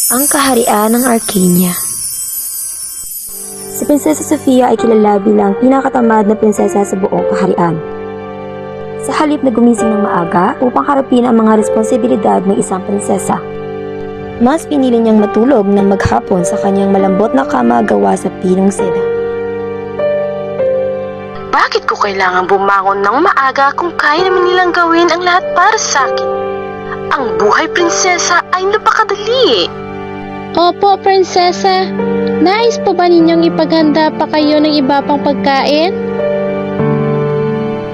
Ang kaharian ng Arcania. Si Prinsesa Sofia ay kilala bilang pinakatamad na prinsesa sa buong kaharian. Sa halip na gumising ng maaga upang harapin ang mga responsibilidad ng isang prinsesa, mas pinili niyang matulog ng maghapon sa kanyang malambot na kama gawa sa pinong seda. Bakit ko kailangan bumangon ng maaga kung kaya naman nilang gawin ang lahat para sa akin? Ang buhay prinsesa ay napakadali. Opo, prinsesa. Nais po ba ninyong ipaganda pa kayo ng iba pang pagkain?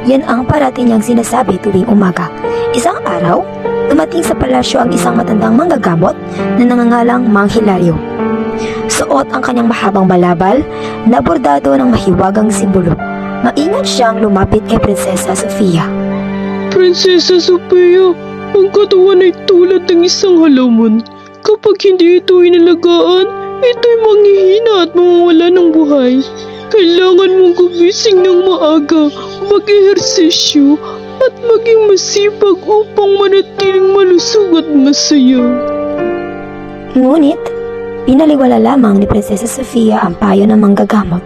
Yan ang parati niyang sinasabi tuwing umaga. Isang araw, dumating sa palasyo ang isang matandang manggagamot na nangangalang Mang Hilario. Suot ang kanyang mahabang balabal na bordado ng mahiwagang simbolo. Maingat siyang lumapit kay Prinsesa Sofia. Prinsesa Sofia, ang katawan ay tulad ng isang halaman. Kapag hindi ito inalagaan, ito'y manghihina at mawawala ng buhay. Kailangan mong gumising ng maaga, mag-ehersisyo, at maging masipag upang manatiling malusog at masaya. Ngunit, pinaliwala lamang ni Prinsesa Sofia ang payo ng manggagamot.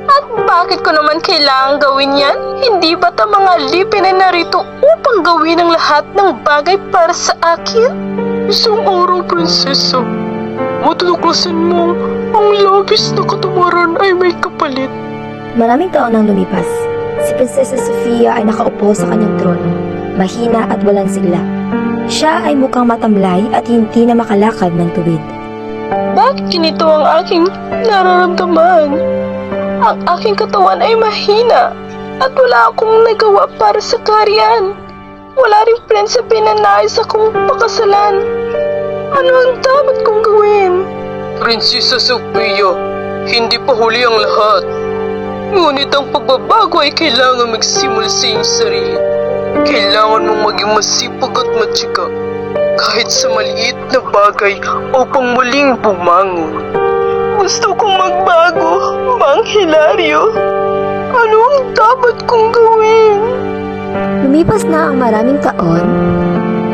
At bakit ko naman kailangan gawin yan? Hindi ba ta mga alipin ay narito upang gawin ang lahat ng bagay para sa akin? Isang araw, prinsesa, matutuklasan mo ang labis na katamaran ay may kapalit. Maraming taon nang lumipas, si Prinsesa Sofia ay nakaupo sa kanyang trono, mahina at walang sigla. Siya ay mukhang matamlay at hindi na makalakad ng tuwid. Bakit ganito ang aking nararamdaman? Ang aking katawan ay mahina at wala akong nagawa para sa kaharian. Wala rin prinsipe na nais akong pakasalan. Ano ang dapat kong gawin? Prinsesa Sofia, hindi pa huli ang lahat. Ngunit ang pagbabago ay kailangan magsimula sa iyong sarili. Kailangan mong maging masipag at matyaga, kahit sa maliit na bagay upang muling bumangon. Gusto kong magbago, Mang Hilario. Ano ang dapat kong gawin? Lumipas na ang maraming taon,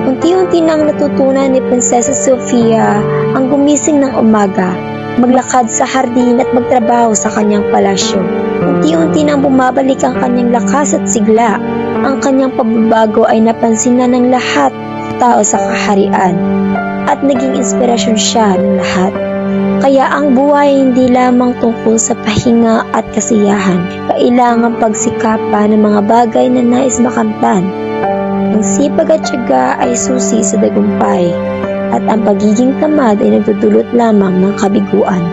unti-unti nang natutunan ni Prinsesa Sofia ang gumising ng umaga, maglakad sa hardin at magtrabaho sa kanyang palasyo. Unti-unti nang bumabalik ang kanyang lakas at sigla. Ang kanyang pagbabago ay napansin na ng lahat tao sa kaharian at naging inspirasyon siya ng lahat. Kaya ang buhay hindi lamang tungkol sa pahinga at kasiyahan. Kailangan pagsikapan ng mga bagay na nais makamtan. Ang sipag at tiyaga ay susi sa tagumpay, at ang pagiging tamad ay nagdudulot lamang ng kabiguan.